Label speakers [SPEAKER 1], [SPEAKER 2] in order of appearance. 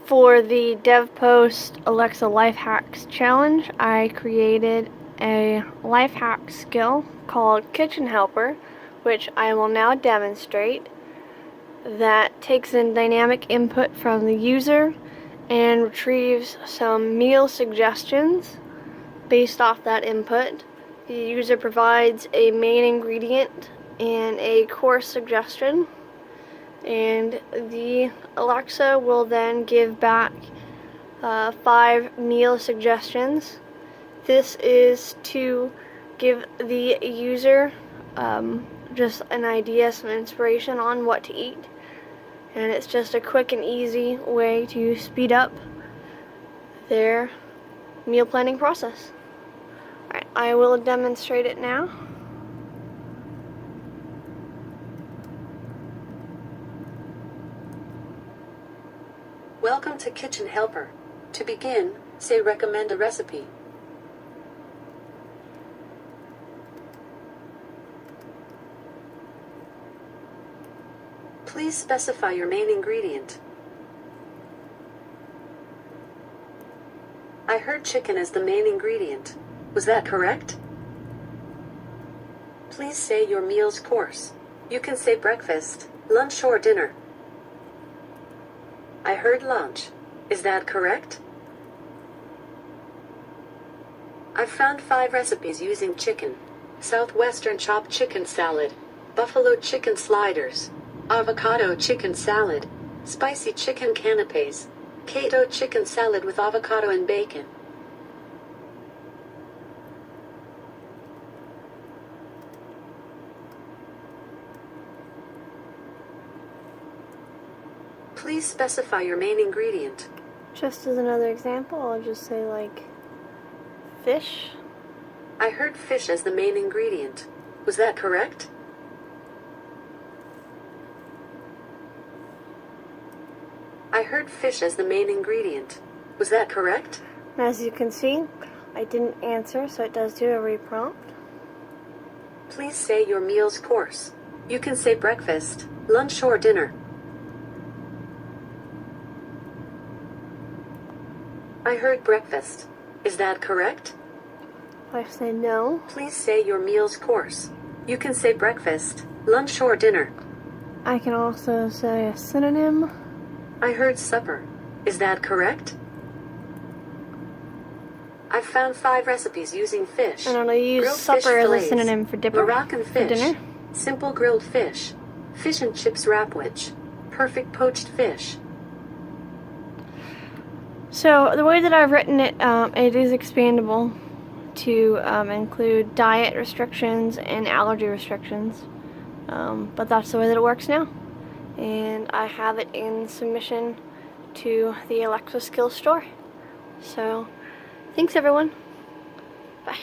[SPEAKER 1] For the Devpost Alexa Life Hacks Challenge, I created a life hack skill called Kitchen Helper, which I will now demonstrate, that takes in dynamic input from the user and retrieves some meal suggestions based off that input. The user provides a main ingredient and a course suggestion, and the Alexa will then give back 5 meal suggestions. This is to give the user just an idea, some inspiration on what to eat, and it's just a quick and easy way to speed up their meal planning process. Alright, I will demonstrate it now.
[SPEAKER 2] Welcome to Kitchen Helper. To begin, say recommend a recipe. Please specify your main ingredient. I heard chicken as the main ingredient. Was that correct? Please say your meal's course. You can say breakfast, lunch, or dinner. I heard lunch. Is that correct? I've found 5 recipes using chicken: Southwestern chopped chicken salad, buffalo chicken sliders, avocado chicken salad, spicy chicken canapes, keto chicken salad with avocado and bacon. Please specify your main ingredient.
[SPEAKER 1] Just as another example, I'll just say like fish.
[SPEAKER 2] I heard fish as the main ingredient. Was that correct? I heard fish as the main ingredient. Was that correct?
[SPEAKER 1] As you can see, I didn't answer, so it does do a reprompt.
[SPEAKER 2] Please say your meal's course. You can say breakfast, lunch, or dinner. I heard breakfast. Is that correct?
[SPEAKER 1] I say no.
[SPEAKER 2] Please say your meal's course. You can say breakfast, lunch, or dinner.
[SPEAKER 1] I can also say a synonym.
[SPEAKER 2] I heard supper. Is that correct? I've found 5 recipes using fish.
[SPEAKER 1] And I'm going to use
[SPEAKER 2] grilled
[SPEAKER 1] supper
[SPEAKER 2] fish
[SPEAKER 1] as a
[SPEAKER 2] fillets,
[SPEAKER 1] synonym for dipper.
[SPEAKER 2] Moroccan fish,
[SPEAKER 1] for dinner.
[SPEAKER 2] simple grilled fish, fish and chips wrapwich, perfect poached fish.
[SPEAKER 1] So the way that I've written it, it is expandable to include diet restrictions and allergy restrictions, but that's the way that it works now, and I have it in submission to the Alexa Skills store. So thanks everyone. Bye.